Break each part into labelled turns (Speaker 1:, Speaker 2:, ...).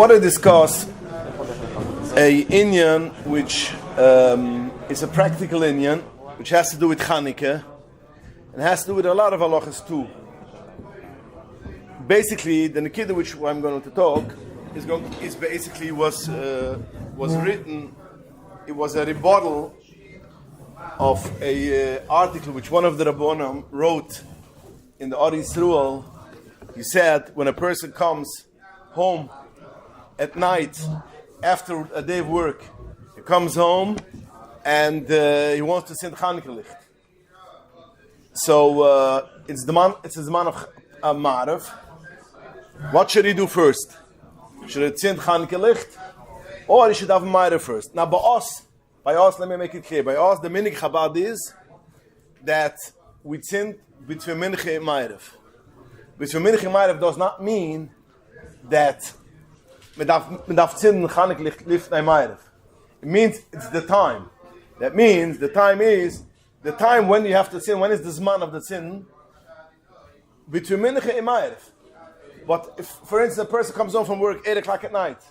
Speaker 1: want to discuss a inyan which is a practical inyan, which has to do with Hanukkah, and has to do with a lot of halachas too. Basically, the Nikida which I'm going to talk was written. It was a rebuttal of a article which one of the Rabbonim wrote in the Ari Yisrael. He said when a person comes home at night after a day of work, he comes home and he wants to send Hanukkah licht. So it's the man of מעריב. What should he do first? Should he send Hanukkah licht, or he should have מעריב first? Now, by us, let me make it clear. By us, the minig Chabad is that we send between Mincha and מעריv. Between Mincha and מעriv does not mean that we darf send Hanukkah licht by מעriv. It means it's the time. That means the time is the time when you have to sin. When is the zman of the sin? Between Mincha and מעriv. But if, for instance, a person comes home from work 8 o'clock at night,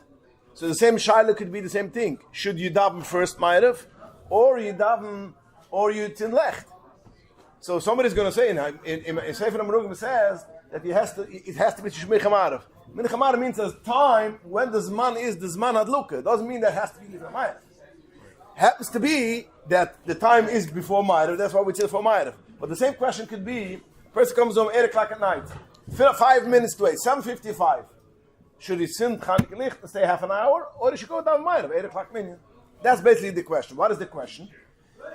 Speaker 1: so the same shaila could be the same thing. Should you daven first מעriv, or you tin lecht? So somebody's going to say in Sefer Amrugim says that it has to be Mincha מעriv. Mincha מעriv means a time when the zman is the zman hadluka. It doesn't mean that it has to be before מעriv. Happens to be that the time is before מעriv. That's why we say for מעriv. But the same question could be: a person comes home 8 o'clock at night, 5 minutes to 8, 7:55. Should he send Hanukkah licht and stay half an hour, or he should go down מעriv 8 o'clock minion? That's basically the question. What is the question?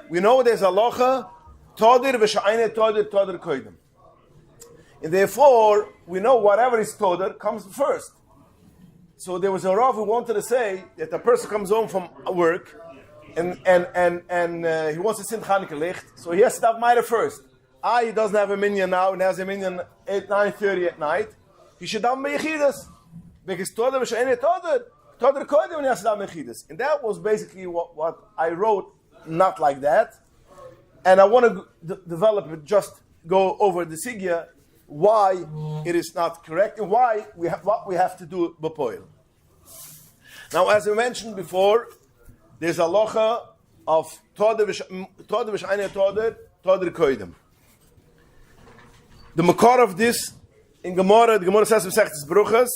Speaker 1: We know there's a locha todir v'sha'ayne todir kodim, and therefore we know whatever is todir comes first. So there was a Rav who wanted to say that a person comes home from work and he wants to send Hanukkah licht, so he has to have מעriv first. He doesn't have a minion now, and has a minion at 9:30 at night. He should have mechidas, because todir v'sha'ayne todir kodim, and he has to have mechidas. And that was basically what I wrote, not like that. And I want to develop it, just go over the sigya, why it is not correct, and why what we have to do b'poil. Now, as I mentioned before, there's a locha of todir v'sha'ayne todir kodim. The makar of this in Gemara, the Gemara says in Sechtes Bruchas,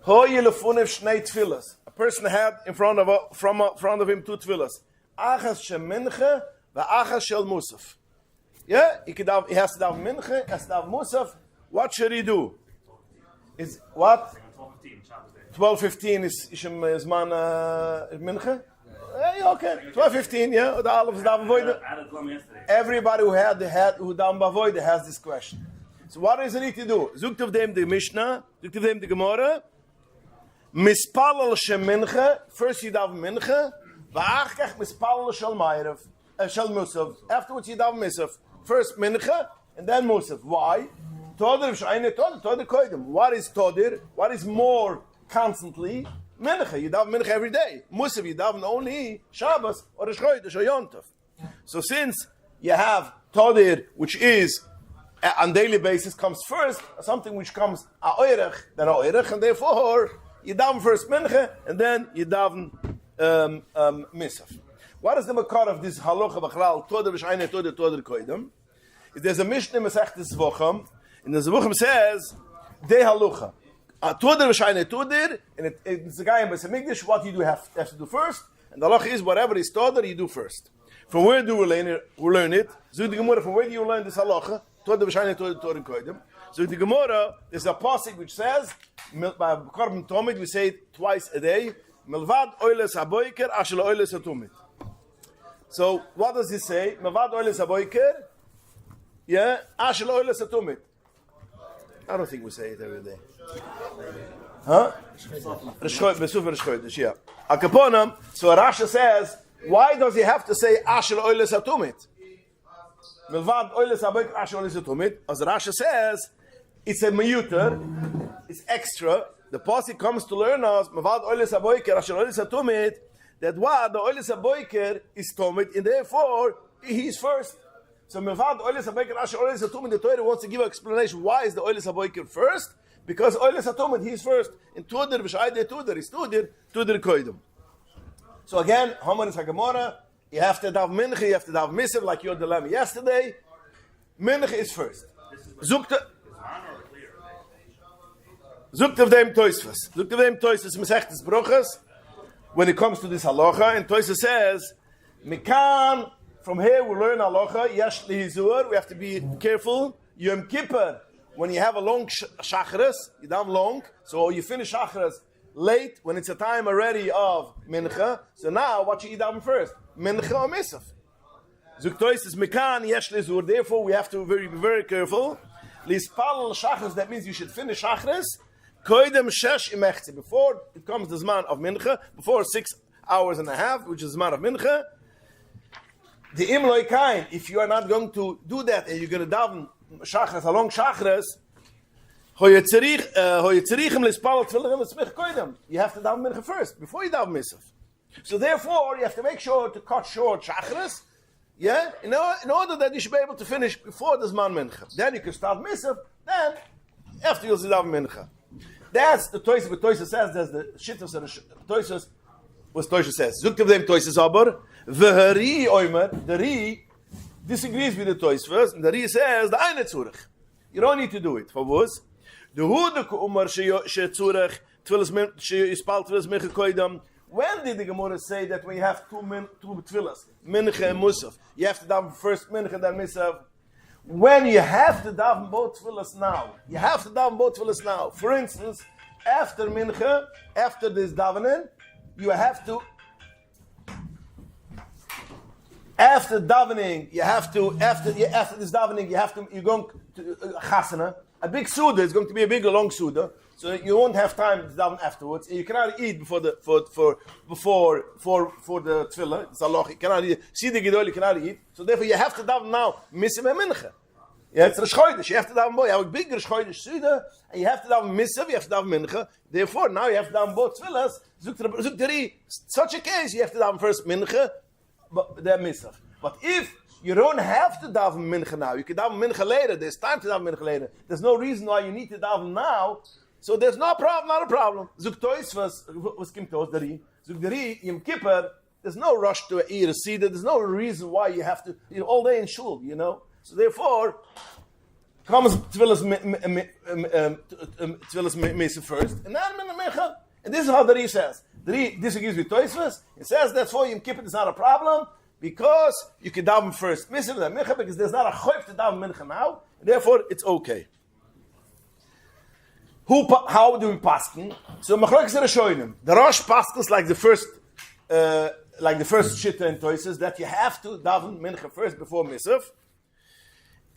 Speaker 1: hoye lefunev shnei tfilas. A person had in front of him 2 tfilas. Achas shel mincha v'achas shel musaf. Yeah, he has to have mincha, he has to have musaf. What should he do? Is what? 12:15 is zman mincha. Okay, 12:15. Yeah, the olives daven voide. Everybody who daven bavoide has this question. So what does he need to do? Zukt of them the Mishnah, zukt of them the Gemara. Mispalal shem mincha. First you daven mincha, va'achkach mispalal shel מעriv, shel musaf. Afterwards you daven musaf. First mincha and then musaf. Why? Todir v'sha'ayne todir kodim. What is todir? What is more constantly? Mincha. You daven mincha every day. Musaf you daven only Shabbos or Shchoreit or Yom Tov. So since you have todir, which is on daily basis, comes first, something which comes a'oirech, then a'oirech, and therefore you daven first mincha and then you daven misaf. What is the makar of this halacha b'chlal todir v'sha'ayne todir kodim? There's a Mishnah in Masechtes Zvachim, and the Zvachim says de halacha todir v'sha'ayne todir, and it's the guy in Beis Hamikdash. What you do have to do first, and the halacha is whatever is todir you do first. From where do we learn it? So the Gemara, from where do you learn this halacha? Todir v'sha'ayne todir kodim. So the Gemara, there's a pasuk which says, by Korban Tomid, we say it twice a day. Milvad oiles haboiker, ashel oiles hatumid. So what does it say? Milvad oiles haboiker, yeah, ashel oiles hatumid. I don't think we say it every day. Huh? Yeah. Akaponam. So Rasha says, why does he have to say ashel oiles hatumid? Milvad oiles haboiker, ashel oiles hatumid. As Rasha says, it's a miyuter, it's extra. The pasuk comes to learn us Milvad oiles haboiker, ashel oiles hatumid, that what the oiles haboiker is tomid, and therefore he's first. So Milvad oiles haboiker, ashel oiles hatumid. The Torah wants to give an explanation. Why is the oiles haboiker first? because Oiles Atomid, he's first. In Tuder, V'shayde Tuder, is Tuder Koidem. So again, Homer is HaGemorah, you have to daven Mincha, you have to daven Misav, like your dilemma yesterday. Mincha is first. Zukt of them Toisvas. Zukt of them Toisvas, Mesechtes Bruchas, when it comes to this halacha, and Toisvas says, Mikan, from here we learn halacha, Yesh Lihizur, we have to be careful. Yom Kippur, when you have a long shacharis, you daven long, so you finish shacharis late, when it's a time already of Mincha, so now what you daven first? Mincha or Misav. Zuktois is Mikan, Yesh Lihizur, therefore we have to be very careful. Lispal shacharis, that means you should finish shacharis, Koidem shesh imechzi, before it comes the Zman of Mincha, before 6 hours and a half, which is the Zman of Mincha. The Imloi Kain, if you are not going to do that and you're going to daven Shachras, a long Shachras, you have to daven Mincha first, before you daven Misav. So therefore, you have to make sure to cut short Shachras, yeah, in order that you should be able to finish before the Zman Mincha. Then you can start Misav, then after you'll daven Mincha. That's the Toysa, but Toysa says, there's the Shittas and the Toysa, what Toysa says. Zukt of them Toysa aber, the Ri Oimer, the Ri disagrees with the Toysa, and the Ri says, the Eine Zurich. You don't need to do it. For what? The Hude Umar she Zurich, she Ispal Twilis Mincha Koidam. When did the Gemara say that when you have two Twilis, Mincha and Musaf, you have to daven first Mincha and then Misav? When you have to daven both Twilis now. You have to daven both Twilis now. For instance, after Mincha, after this davening, you have to, after davening, you have to, after this davening, you're going to chasana. A big suda is going to be a big long suda, so you won't have time to daven afterwards. And you cannot eat before the tefillah. It's Allah. You cannot eat. See the Gdoli, you cannot eat. So therefore, you have to daven now. Misav and Mincha. Yeah, it's Rosh Chodesh. You have to daven both. You have a big Rosh Chodesh suda, and you have to daven Misav. You have to daven Mincha. Therefore, now you have to daven both tefillahs. Zuktari, such a case, you have to daven first Mincha, then Misav. But if you don't have to daven Mincha now, you can daven Mincha later. There's time to daven Mincha later. There's no reason why you need to daven now. So there's no problem, not a problem. Zuktois was kimtos dari. Zukdari Yom Kippur. There's no rush to eat a seder. There's no reason why you have to all day in shul. You know. So therefore, comes tefillas mesa first, and then Mincha. And this is how Dari says. Dari disagrees with Toisvas. He says that for Yom Kippur is not a problem because you can daven first Misav then Mincha, because there's not a choiv to daven Mincha now. And therefore, it's okay. How do we paskin? So machlokes Rishonim. The Rosh paskins like the first shitta in Toisvas, that you have to daven Mincha first before Misav.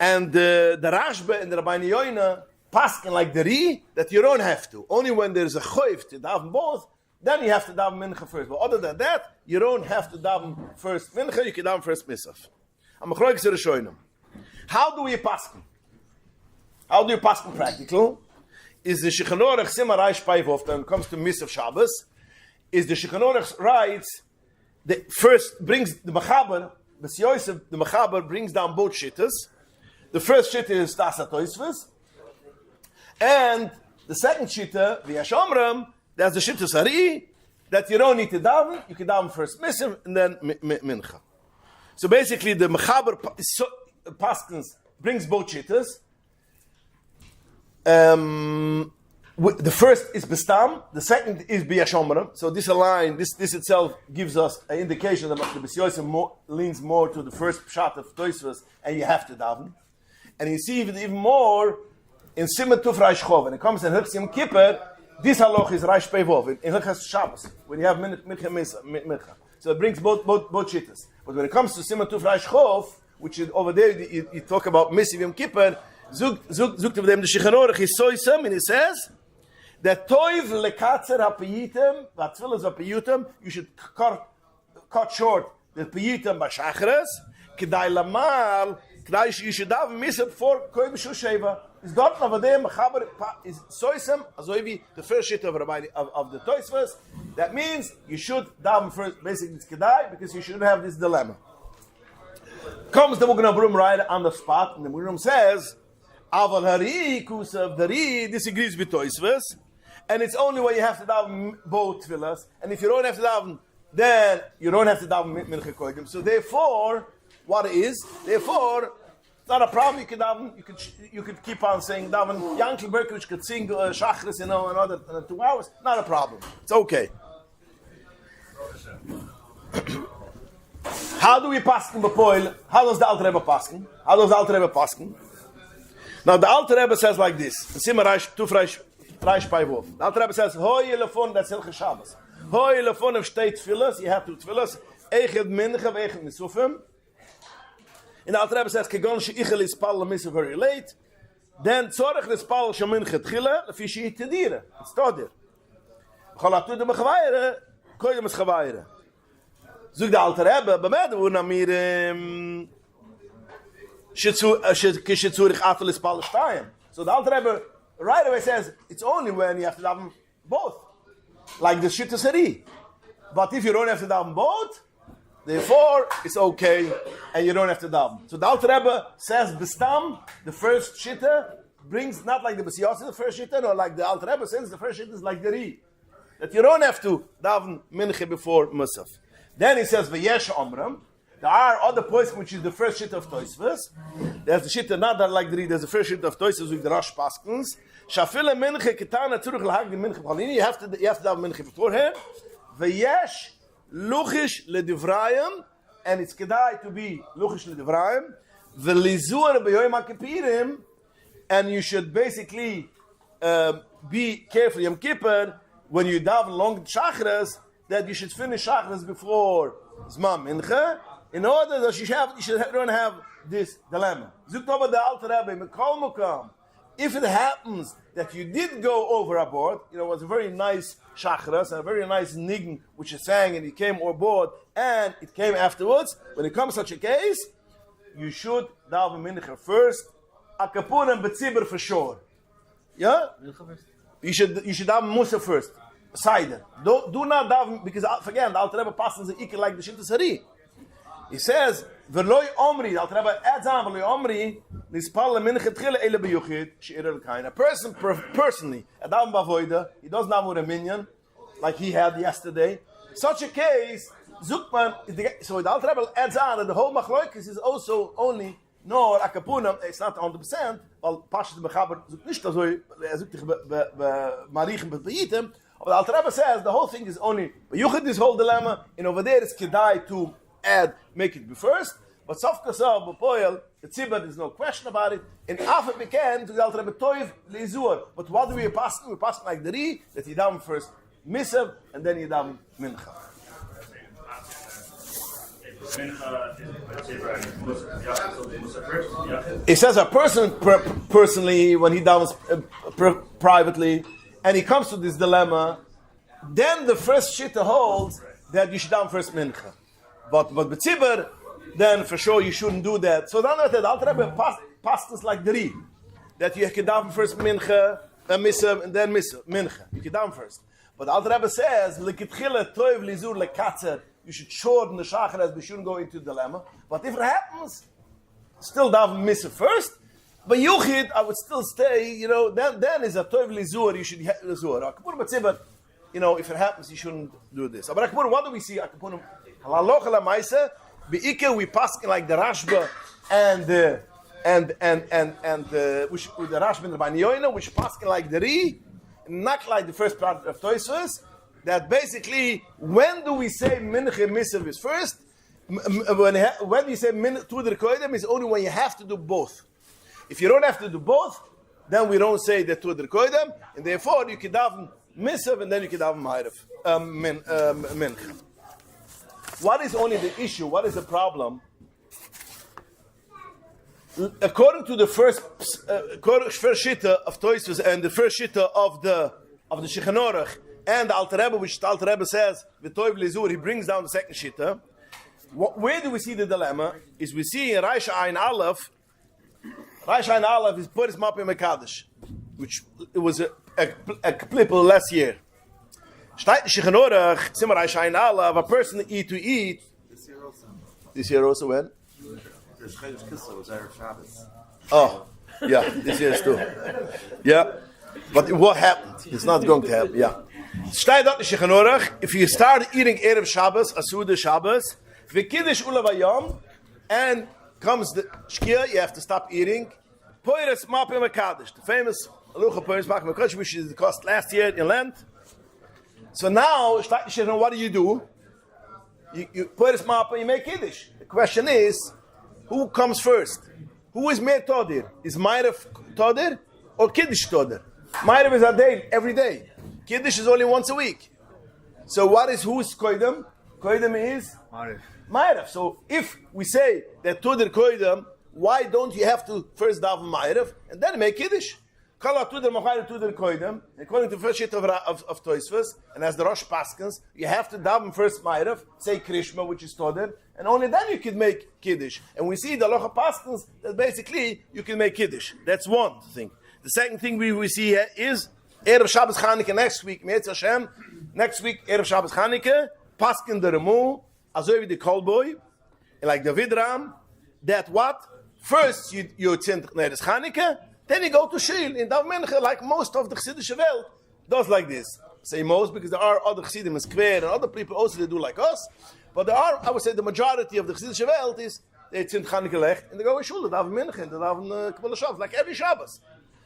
Speaker 1: And the Rashba and the Rabbeinu Yoina paskin like the Ri, that you don't have to. Only when there's a choiv to daven both, then you have to daven Mincha first. But other than that, you don't have to daven first Mincha, you can daven first Misav. Amachlokes Rishonim. How do we paskin? How do you paskin practical? Is the Shulchan Aruch Simar Reish Payvov, when it comes to Misav Shabbos, is the Shulchan Aruch writes, the first brings the Mechaber, the Yosef, the Mechaber brings down both shittas. The first shitta is Tasa Toisvas, and the second shitta, V'yashomram, that's the shitta Sari, that you don't need to daven, you can daven first Misav and then Mincha. So basically, the Mechaber Paskins brings both shittas. The first is Bestam, the second is B'yashomram. So this line, this itself gives us an indication that the B'syosim leans more to the first shot of Toisvas, and you have to daven. And you see even more in Siman Tuf Reish Chov. When it comes to Hilchas Yom Kippur, this halach is Reish Pevov in Hilchas Shabbos, when you have Mincha. So it brings both shittas. But when it comes to Siman Tuf Reish Chov, which is over there, you talk about Misiv Yom Kippur, Zukt of them the Shulchan Aruch is Soisam, and he says that Toiv lekatzer haPayitim, v'atfilas haPayitim, you should cut short the Payitim b'Shachras, Kedai Lamal. You should have Misav before Koy B'Shul Sheva. Is dort over there Mechaber is Soisem Azoivi, the first shit of the Toisvas. That means you should daven first. Basically, it's Kedai because you shouldn't have this dilemma. Comes the Mugnabrum right on the spot, and the Mugnabrum says, Aval Hari, Kusav, the Ri disagrees with Tosfos, and it's only when you have to daven both tefillas, and if you don't have to daven, then you don't have to daven mincha kodim. So therefore, what it is? Therefore, it's not a problem. You can daven. You could keep on saying daven. Yankel Berkovich could sing Shachris, another 2 hours. Not a problem. It's okay. How do we pasken b'poil? How does the Alter Rebbe pasken? How does the Alter Rebbe pasken? Now the Alter Rebbe says like this. Simmer Reich by Wolf. The Alter Rebbe says, Hoi Elefon, that's Hilche Shabbos. Hoi Elefon of state tefillas, you have 2 tefillas, Echet Mincha, Echet Nisufim. And the Alter Rebbe says, Kegon she'ichel ispal l'misa very late, then tzorech l'ispal shemincha tchila, lefi she'it tedire. It's todir. Cholatu de mechweire, koyem es chweire. Zug the Alter Rebbe, bemed wurna mir, kishetzurich atel ispal shtayim. So the Alter Rebbe right away says, it's only when you have to daven both. Like the Shitta Seri. But if you don't have to daven both, therefore, it's okay, and you don't have to daven. So the Alter Rebbe says, Bestam, the first Shitta, brings not like the B'siyasi, the first Shitta, no, like the Alter Rebbe says, the first Shitta is like the Ri. That you don't have to daven Minche before Musaf. Then he says, V'yesh Omram. There are other points which is the first Shitta of Tosfos. There's the Shitta not that like the Ri, there's the first Shitta of Tosfos with the Rosh Paskins. Shafile Minche Ketana Tzurich L'hag the Minche B'chalini. You have to daven Minche beforehand. V'yesh Luchish Ledivrayim, and it's kedai to be Luchish Ledivrayim. V'lizur b'yoyim HaKippirim, and you should basically be careful Yom Kippur when you daven long Shachris, that you should finish Shachris before Zman Mincha, in order that you don't have this dilemma. Zuktoba the Alter Rebbe Mekol Mokam. If it happens that you did go overboard, it was a very nice shachras and a very nice nign which you sang and you came overboard and it came afterwards. When it comes such a case, you should daven mincha first, akapunem betzibur for sure. Yeah, you should daven musa first. Side. Do not daven because again the Alter Rebbe passes the ikar like the Shitta Sari. He says, "V'loy omri." The Alter Rebbe adds on, "V'loy omri nispal mincha tchila ele b'yuchid she'ir l'kain." A person personally, a daven b'avoida, he doesn't have with a minion like he had yesterday. Such a case, Zukman. So the Alter Rebbe adds on that the whole machloikis is also only nor akapunam. It's not 100%. Well, Pashas mechaber zuk nicht so zuk dich b'marichem b'yitem. But the Alter Rebbe says the whole thing is only b'yuchid, this whole dilemma, and over there it's kedai to make it be first, but Sof Kasav B'Poel, the Tzibah, there's no question about it. And after we can, to the Alter Rebbe Toiv Leizur. But what do we pass? We pass like the Ri, that you daven first Misav, and then you daven Mincha. It says a person personally, when he davens privately, and he comes to this dilemma, then the first Shitta holds that you should daven first Mincha. But b'tzibur, then for sure you shouldn't do that. So then the Alter Rebbe passed us like the Ri, that you can daven first mincha, misav, and then mincha. You can daven first. But the Alter Rebbe says, "Lekitchila toiv lizur lekatzer." You should shorten the shachar, we shouldn't go into dilemma. But if it happens, still daven misav first. But yuchid, I would still stay. Then is a toiv lizur. You should lizur. If it happens, you shouldn't do this. But what do we see? Halalocha lamaisa, beike we pass like the Rashba and the Rashba and the Banyoina, which pass like the Ri, not like the first part of Tosfos. That basically, when do we say mincha misav is first? When we say mincha to the koidem is only when you have to do both. If you don't have to do both, then we don't say that to the koidem, and therefore you can daven misav and then you can daven mincha. What is only the issue? What is the problem? According to the first shitta of Tosfos and the first shitta of the Shulchan Aruch and the Alter Rebbe, which the Alter Rebbe says the Toiv Lezur, he brings down the second shitta. Where do we see the dilemma? Is we see in Reish Ayin Aleph. Reish Ayin Aleph is Puris Mapim Mekadosh, which it was a clip of last year. Shtayt Shulchan Aruch, Simmer Reish Ayin Aleph, a person eat to eat. This year also when?
Speaker 2: The Keslo was Erev Shabbos.
Speaker 1: Oh, Yeah, this year is too. Yeah. But what happened? It's not going to happen. Yeah. Steht dort in Shulchan. If you start eating Erev Shabbos, Asuda Shabbos, v'kiddush ulav hayom, and comes the Shkia, you have to stop eating. Poiris mapim mekadosh, the famous Alucha poiris mapim mekadosh, which is the cost last year in Lent. So now, what do? You poiris mapim, you make kiddush. The question is, who comes first? Who is Meir Todir? Is Ma'ariv Todir or Kiddush Todir? Ma'ariv is a day, every day. Kiddush is only once a week. So who's Koidem? Koidem is? Ma'ariv. So if we say that Todir Koidem, why don't you have to first daven Ma'ariv and then make Kiddush? Kala Todir Machayr Todir Koidem, according to the first sheet of Tosfos, and as the Rosh Paskins, you have to daven first Ma'ariv, say Krishma, which is Todir, and only then you can make Kiddush. And we see the Locha Paskins that basically you can make Kiddush. That's one thing. The second thing we see here is Erev Shabbos Chanukah next week. Me'etz Hashem, next week Erev Shabbos Chanukah, Paskin the Remu, Azovi the Kolboy, like the Vidram, that what? First you tzint Neres Chanukah, then you go to Shil in Dav Mincha, like most of the Chassidische Welt does like this. Say most because there are other Chassidim in Skver and other people also that do like us. But there are, I would say, the majority of the Chassidische Welt is they tzint Chanukah lech and they go to Shul, Dav Mincha, and Dav Kavod Shabbos, like every Shabbos.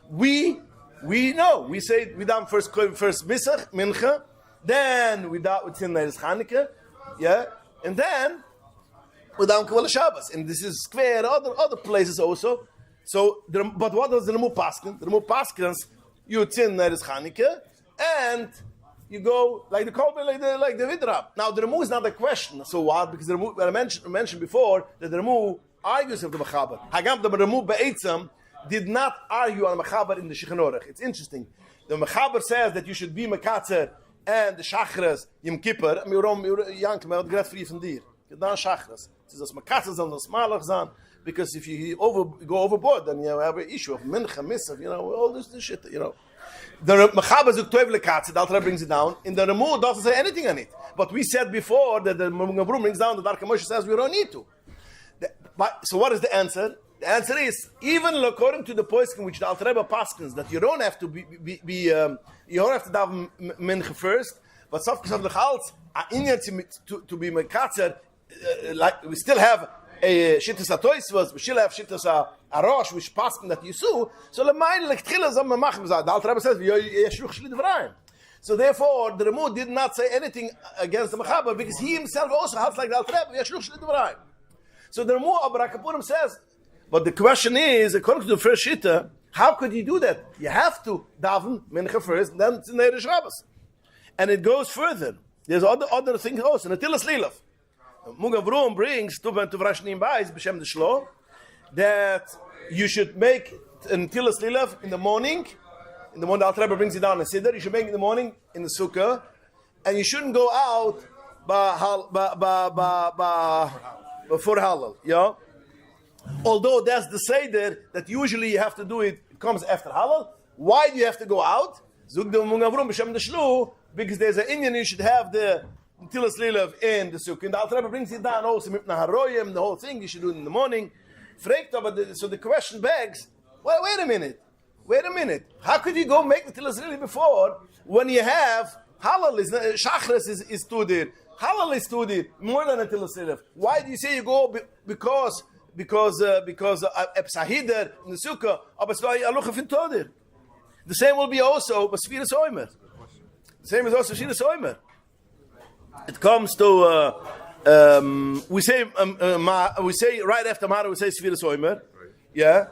Speaker 1: We know. We say we done first Misach, Mincha, then we tzint Neres Chanukah, yeah, and then we done Kavod Shabbos. And this is Skver, other places also. So, but what does the Remu Paskin? The Remu Paskins, you tzin Neres Chanukah, and you go like the Kolbe, like the Vidrab. Now, the Remu is not a question. So what? Because the Remu, I mentioned before that the Remu argues with the Mechaber. Hagam the Remu Be'etzam did not argue on Mechaber in the Shulchan. It's interesting. The Mechaber says that you should be Mekatzer and the Shachras Yom Kippur. I mean, Yankem, I get free from dir. Gedan Shachras. It says Mekatzer zan, the Smalach zan. Because if you go overboard, then you have an issue of mincha, misav, all this shit, The Mechaber zuk toiv lekatze, the Alter brings it down. In the Remu doesn't say anything on it. But we said before that the Mugabrum brings down, the Darka Moshe says we don't need to. So what is the answer? The answer is, even according to the poskim which the Alter Rebbe paskins, that you don't have to you don't have to daven mincha first, but safkes the chalz, to be mekatzer, like we still have a shittas atoisvas, we still have shittas arosh, which paskin that you sue. So the mind like tchila zam mamachim zad. The Alter Rebbe says yeshluch shli devraim. So therefore, the Remu did not say anything against the Mechaber because he himself also has like the Alter Rebbe yeshluch shli devraim. So the Remu Abrakapurim says, but the question is, according to the first shitta, how could you do that? You have to daven mincha first, and then it's in the Shabbos. And it goes further. There's other things also. Natilas Lilav. Mugavrum brings to Vrashnim Bais b'shem the Shlo that you should make Natilas Lilav in the morning. In the morning, the Alter Rebbe brings it down in Siddur. You should make it in the morning in the Sukkah, and you shouldn't go out before Halal. Yeah. Although that's the Seder that usually you have to do it comes after Halal. Why do you have to go out? Because there's an Indian you should have the Tilas Lilav in the Sukkah. And the Alter Rebbe brings it down also, the whole thing you should do it in the morning. So the question begs, wait a minute. How could you go make the Tilas Lilav before when you have Halal, Shachris is studied, Halal is studied, more than a Tilas Lilav? Why do you say you go because Epsahider in the Sukkah, the same will be also Basfiras Oimer. The same is also Shiras Oimer. It comes to we say right after Mara we say Sfiras Oimer. Yeah,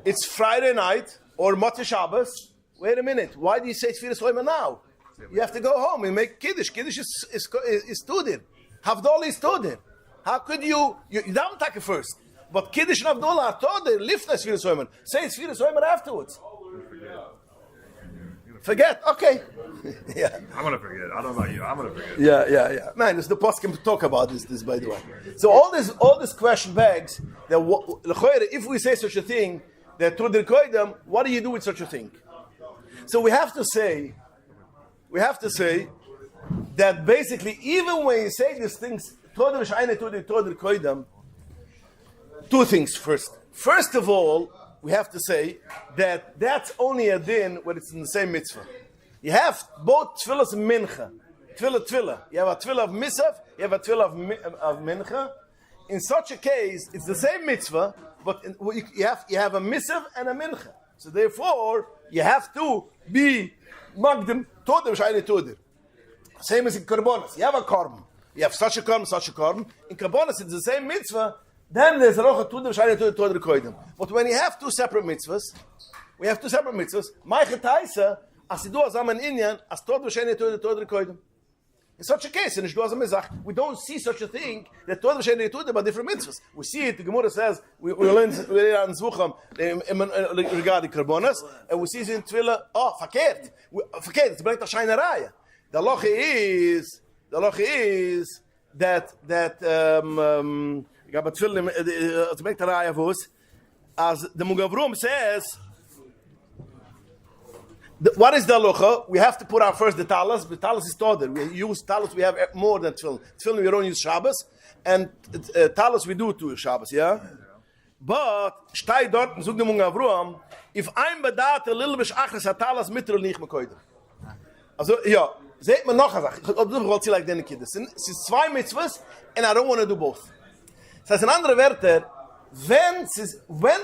Speaker 1: it's Friday night or Motzei Shabbos. Wait a minute. Why do you say Sfiras Oimer now? You have to go home and make Kiddush. Kiddush is studied. Havdalah is studied. How could you don't take it first? But Kiddush and Havdalah are taught, they lift the Sfiras Oimer. Say Sfiras Oimer afterwards. Forget. Okay. Yeah. I'm going to forget. I don't know about you. I'm going to forget. Yeah. Man, the poskim talk about this, by the way. So all this question begs that if we say such a thing, that to the koidem, what do you do with such a thing? So we have to say that basically, even when you say these things, two things first. First of all, we have to say that that's only a din when it's in the same mitzvah. You have both tefillas and mincha. Tefillah. You have a tefillah of misaf, you have a tefillah of mincha. In such a case, it's the same mitzvah, but you have a misaf and a mincha. So therefore, you have to be magdim toder v'shayne toder. Same as in karbonas. You have a korban. You have such a korban, such a korban. In karbonas, it's the same mitzvah. Then there's a rocha toder v'shayne toder koidem. But when you have two separate mitzvahs, my chetaisa, as you do as an Indian, as toder v'shayne toder koidem. In such a case, we don't see such a thing that Torah V'Shein Yetudim are different mitzvahs. We see it. The Gemara says we learn in Zvucham regarding karbonas, and we see it in Tefillah. Oh, verkehrt. It's bringt a shayne raya. The halacha is that it's bringt a raya vos as the Mugavrum says. What is the halacha? We have to put out first the talis. The talis is toder. We use talis. We have more than tefillin. Tefillin we don't use Shabbos, and talis we do to Shabbos. Yeah, but stay dort and zug dem Avruam. If I'm bedat a little bit achres a talis mitrol nicht mekoidem. Also ja, seht man noch eine Sache. Ich wollte sie like den Kinder. Es sind zwei mitzvahs, and I don't want to do both. Das heißt in andere Wörter, when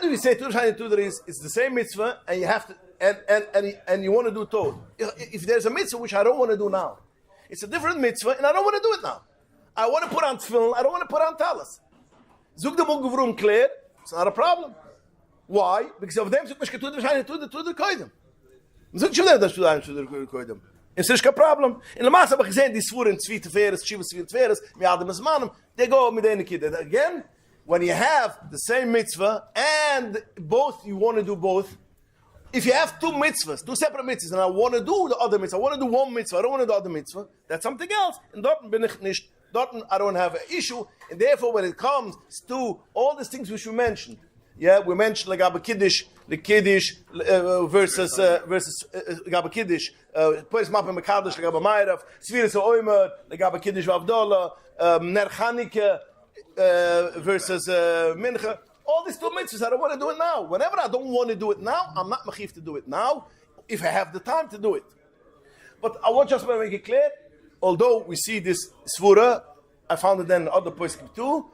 Speaker 1: do we say Tudur is it's the same mitzvah, and you have to. And you want to do Torah. If there's a mitzvah which I don't want to do now, it's a different mitzvah, and I don't want to do it now. I want to put on tefillin, I don't want to put on talis. Zug de Mugavrum clear, it's not a problem. Why? Because of them, zug mich getuder koidem. Zug schon das tuder koidem. It's not a problem. In the mass, habe ich gesehen, die Svur in Tzvi Teferes, Shiva Tzvi Teferes, mi Adam es Manem, they go mit eine Kid. Again, when you have the same mitzvah, and both, you want to do both, if you have two mitzvahs, two separate mitzvahs, and I want to do the other mitzvah, I want to do one mitzvah, I don't want to do the other mitzvah, that's something else. And dort bin ich nicht, dort I don't have an issue. And therefore, when it comes to all these things which we mentioned, yeah, we mentioned like Kiddush, the Kiddush versus Kiddush, Pois Mappe Mekadosh, like Ma'ariv, Sfiris Oimer, like Kiddush Avdollah, Ner Chanukah versus Mincha. All these two mitzvahs, I don't want to do it now. Whenever I don't want to do it now, I'm not mechiv to do it now, if I have the time to do it. But I want just to make it clear, although we see this svura, I found it then in other places too,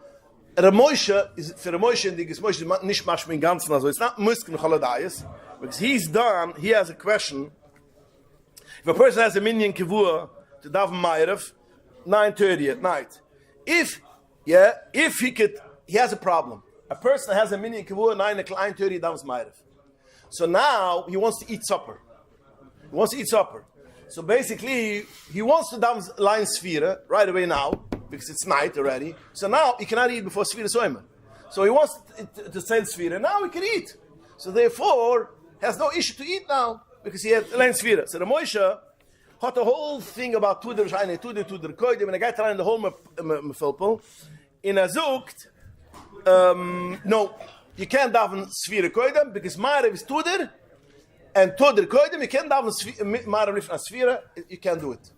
Speaker 1: Ramosha is, for Ramosha and the Gismosha is nicht mashmin ganzen, so it's not muskin choladayas, because he has a question. If a person has a minion kavua to daven Ma'ariv, 9:30 at night, if he has a problem. A person has a minion kavua 9:30 davens Ma'ariv. So now he wants to eat supper. So basically, he wants to daven line sfira right away now because it's night already. So now he cannot eat before sfira soimer. So he wants to send sfira. Now he can eat. So therefore, has no issue to eat now because he had line sfira. So the Moshe had the whole thing about tuder koidem, and the guy trying the whole mefilpel in a zukt. No, you can't daven sfira koidem because Ma'ariv is tuder, and tuder koidem. You can't daven Ma'ariv lifna sfira. You can't do it.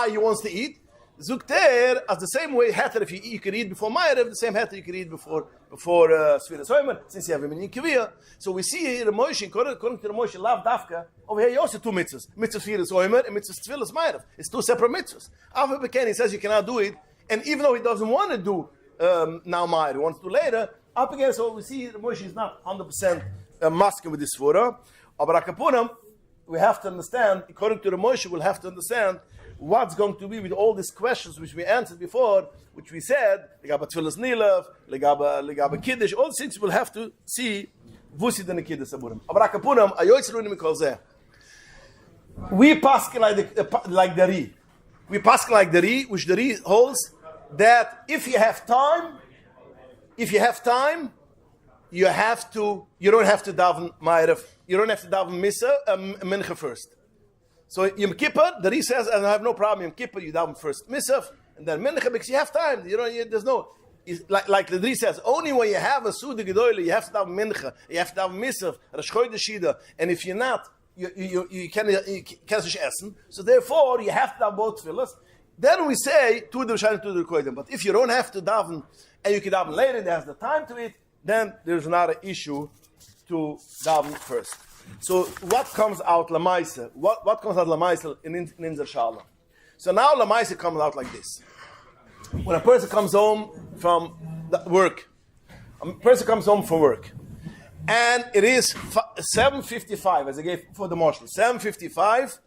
Speaker 1: He wants to eat. Zukter as the same way heter if you could eat before Ma'ariv, the same heter you could eat before sfira soimer. Since you have him in kivia, so we see here the Moshe according to the Moshe lav dafka over here. You also two mitzvahs: mitzvah sfira soimer and mitzvah tefillas Ma'ariv. It's two separate mitzvahs. After Bekin, he says you cannot do it, and even though he doesn't want to do now Ma'ariv, he wants to do later. Up again, so we see the Moshe is not 100% masking with this svura. But Akapunim, we have to understand. According to the Moshe, we'll have to understand what's going to be with all these questions which we answered before, which we said, legaba tefillas nilav, legaba kiddush, all these things we'll have to see. Vusi den kiddush aburim. But Akapunim, ayoytzrunim mikolzeh. We pass like the Ri. We pass like the Ri, which the Ri holds that if you have time, you don't have to daven Ma'ariv, you don't have to daven Mincha first. So Yom Kippur, the Ri says, and I have no problem. Yom Kippur, you daven first Misaf, and then Mincha, because you have time. There's no, like the Ri says, only when you have a Suda Gedoyle, you have to daven Mincha, you have to daven Misaf, Rosh Chodesh Shida, and if you're not, you can't essen. So therefore, you have to daven both tefillas. Then we say, but if you don't have to daven, and you can daven later, and there's the time to it, then there's not an issue to daven first. So what comes out lamaisa? What comes out lamaisa in the shalom? So now lamaisa comes out like this. When a person comes home from work, and it is 7:55, as I gave for the marshal, 7:55,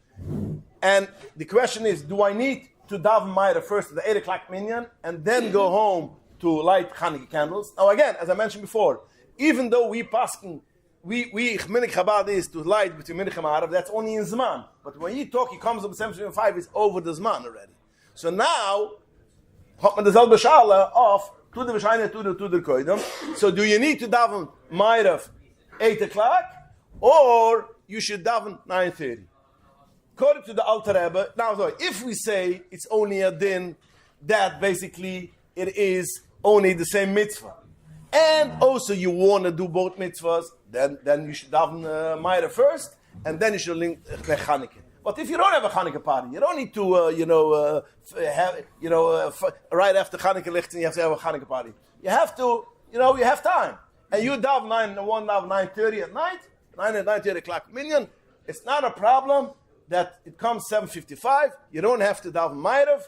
Speaker 1: and the question is, do I need to daven Mayra first at the 8 o'clock minyan, and then go home to light Hanukkah candles? Now again, as I mentioned before, even though we Minhag Chabad is to light between Minhag and מעריב, that's only in Zman. But when he comes up with 7:55, it's over the Zman already. So now, hat man derselbe Schale of to the Wahrscheinlich to the Koidem. So do you need to daven מעריב 8 o'clock, or you should daven 9:30? According to the Alter Rebbe, now if we say it's only a din, that basically it is only the same mitzvah, and also you want to do both mitzvahs, then you should daven Mayra first, and then you should link Chanukah. But if you don't have a Chanukah party, you don't need to, right after Chanukah lichting, you have to have a Chanukah party. You have to, you have time, and you daven 9:30 at night, 9:30 o'clock minyan. It's not a problem that it comes 7:55. You don't have to daven Mayra,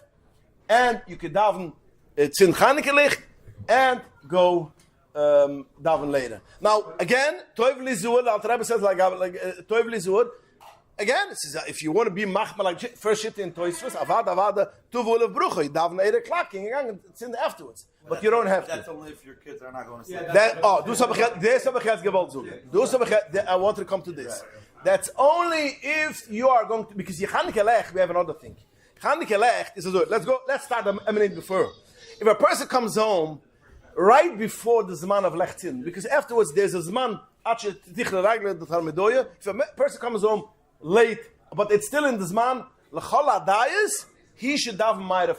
Speaker 1: and you can daven Tzin Chanukah licht and go daven later. Now again, Toiv Lizur, the Alter Rebbe says like Toiv Lizur. Again, it says if you want to be machma like first shit in Toisvus, avada tuvul of brucha, you daven 8 o'clock, and it's in afterwards. But you don't have to.
Speaker 2: That's only if your kids are not going to sleep.
Speaker 1: I want to come to this. That's only if you are going to, because Chanukah lech, we have another thing. Chanukah lech is let's start a minute before. If a person comes home right before the Zman of Lechtin, because afterwards there's a Zman, if a person comes home late, but it's still in the Zman, he should daven Mayra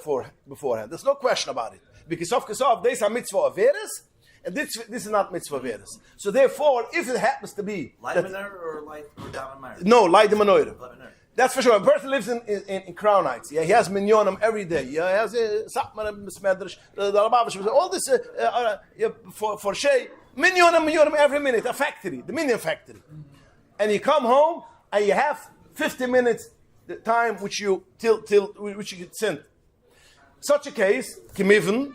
Speaker 1: beforehand. There's no question about it. Because of Kesov, there's a mitzvah of Veres, and this is not mitzvah Veres. So therefore, if it happens to be...
Speaker 2: Light Menorah or daven Mayra?
Speaker 1: No, light the Menorah. That's for sure. A person lives in Crown Heights. Yeah, he has minyonim every day. Yeah, he has all this for Shea. Minyonim every minute. A factory, the minion factory. And you come home and you have 50 minutes the time which you which you get sent. Such a case, kimiven,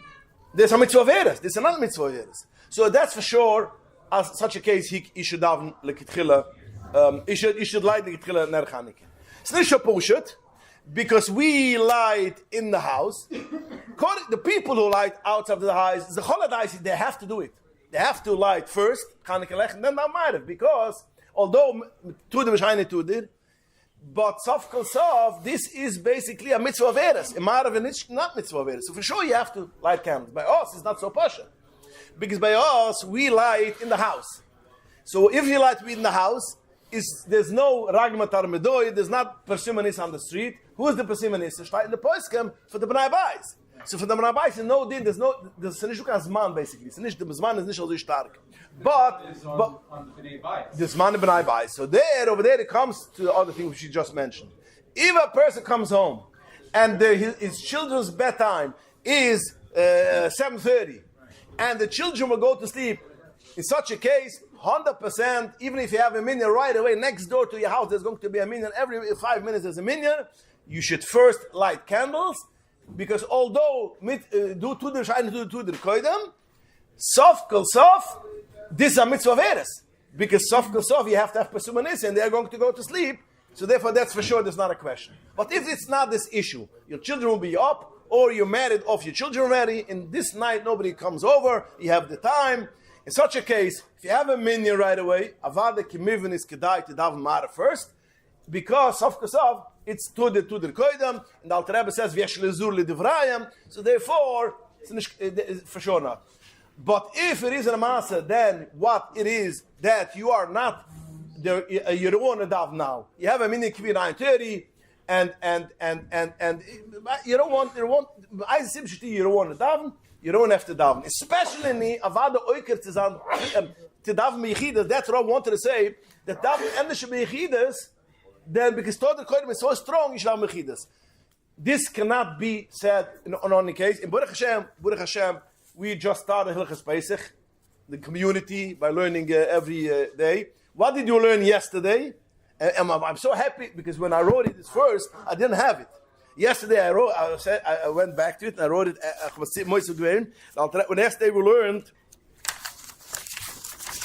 Speaker 1: there's a mitzvah veres. There's another mitzvah veres. So that's for sure. As such a case, he should daven lekitchila. He should light lekitchila ner Chanukah. It's not shapushet, because we light in the house. The people who light outside of the house, the holidays, they have to do it. They have to light first, Chanukah lech, and then Mayra, because although to the Wahrscheinlich to did, but sof kol sof, this is basically a mitzvah of Eres. In Mayra, it's not mitzvah of Eres. So for sure you have to light candles. By us, it's not so pasha, because by us we light in the house. So if you light in the house, there's no ragmatar medoy, there's not persimmons on the street. Who is the persimmons? The in the poskem for the Bnei Bais. So for the Bnei Bais, no din, there's nicht Zman basically. The Zman is nicht so stark. But the Zman Bnei Bais. So over there, it comes to the other thing which you just mentioned. If a person comes home and his children's bedtime is 7:30, and the children will go to sleep, in such a case, 100%, even if you have a minyan right away next door to your house, there's going to be a minyan. Every 5 minutes there's a minyan. You should first light candles, because although do to the Wahrscheinlich to the Koidem, sof kol sof, this is a mitzvah veres. Because sof kol sof, you have to have persimmons, and they're going to go to sleep. So therefore, that's for sure, there's not a question. But if it's not this issue, your children will be up, or you're married off, your children already, and this night nobody comes over, you have the time. In such a case, if you have a minyan right away, avada kimivin is kedai to daven Mayra first, because sof kol sof, it's to the koidem, and the Alter Rebbe says v'yesh lezur lidivrayim. So therefore, it's for sure not. But if it is a masa, then what it is that you are not you don't want to daven now. You have a minyan kvi 9:30, and you don't want you don't want to daven. You don't have to daven, especially in the avada oiker to daven mechidas. That's what I wanted to say. That daven endische mechidas. Then, because Toder Kodim is so strong, you should have mechidas. This cannot be said on any case. In Baruch Hashem, we just started Hilchas Pesach. the community by learning every day. What did you learn yesterday? And I'm so happy because when I wrote it first, I didn't have it. Yesterday I went back to it and I wrote it. When yesterday we learned,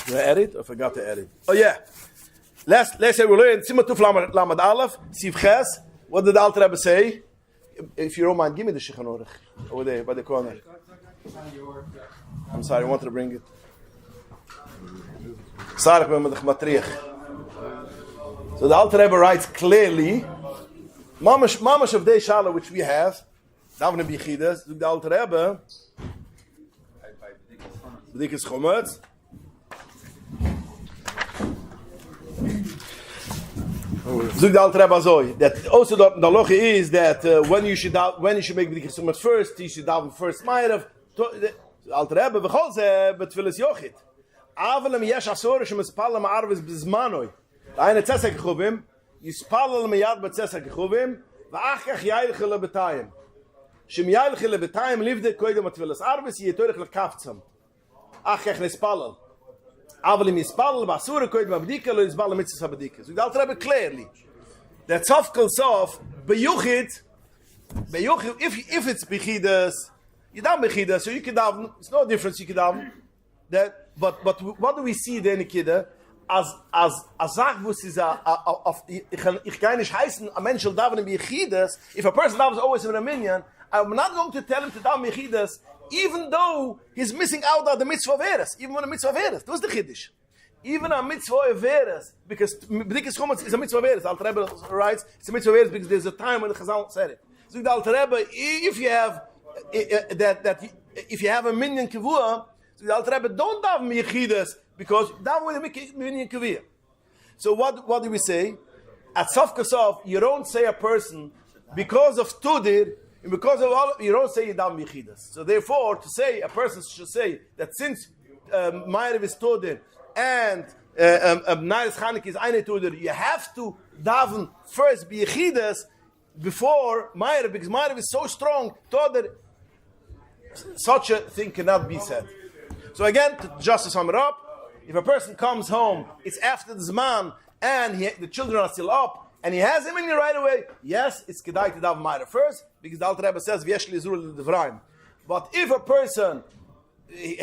Speaker 1: did I edit or forgot to edit? Oh yeah. Last say we learned Simatuf Lamed Aleph, Siv Ches. What did the Alter Rebbe say? If you don't mind, give me the Shulchan over there by the corner. I'm sorry, I wanted to bring it. Sorry, I'm with the Matriach. So the Alter Rebbe writes clearly, Mamash of Day Shala, which we have, Davne Bichidas, the Alter Rebbe, B'dikas Chometz. Zug the Alter Rebbe Azoi. That also the logic is that when you should make B'dikas Chometz first, you should daven first Ma'ariv. The Alter Rebbe v'chol ze b'tfilas yochid. Avalem yesh asor shemespal ma'ariv b'zmanoi. Eine Tzesek Chuvim, Yispalal Meyad B'Tzesek Chuvim, V'achach Yailch Lebetayim. Shem Yailch Lebetayim livde Koidem Atvilas Arvis, Yetorich Lekaftzam. Achach Nispalal. Avalim Yispalal Basura Koidem Abdika, Lo Yispalal Mitzvah Abdika. So the Alter Rebbe clearly that Sof Kol Sof, Beyuchid, if it's Bechidas, you daven Bechidas, so you can daven, it's no difference, you can daven. But what do we see there in the Kiddah? As Zach was is ich kann nicht heißen a Mensch soll daven in Yechidas. If a person davens always in a minion, I'm not going to tell him to daven Yechidas, even though he's missing out on the mitzvah veres. Even when a mitzvah veres, that's the chiddush. Even a mitzvah veres, because B'dikas Chometz is a mitzvah veres. Alter Rebbe writes it's a mitzvah veres because there's a time when the Chazal said it. So the Alter Rebbe, if you have if you have a minion kavua, so the Alter Rebbe don't daven Yechidas. Because that way they make minion kavir. So what do we say? At Sof Kasov, you don't say a person because of Tudir, and because of all, you don't say Yidam Yechidas. So therefore, to say a person should say that since Ma'ariv is Tudir and Nairis Chanukah is Eine Tudir, you have to daven first be Yechidas before Ma'ariv, because Ma'ariv is so strong. Tudir, such a thing cannot be said. So again, just to sum it up. If a person comes home, it's after the Zman, and the children are still up, and he has him in right away, yes, it's Kedai to daven Ma'ariv first, because the Alter Rebbe says, V'yesh li zurul l'devraim. But if a person the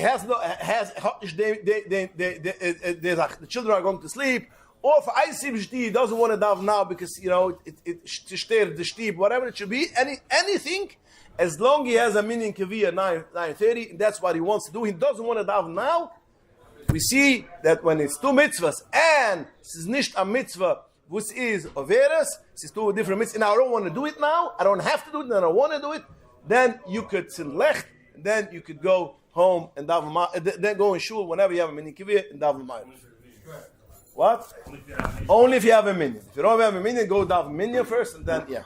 Speaker 1: children are going to sleep, or if he doesn't want to daven now because, it shter the shtib, whatever it should be, anything, as long as he has a minion kaviyah 9:30, that's what he wants to do. He doesn't want to daven now. We see that when it's two mitzvahs and it's nicht a mitzvah, which is overes, it's two different mitzvahs, and I don't want to do it now, I don't have to do it, and I don't want to do it, then you could sin lecht, and then you could go home and daven, then go in shul whenever you have a minion kivir and daven ma'ariv. What? Only if you have a minion. If you don't have a minion, go daven minion first, and then, yeah.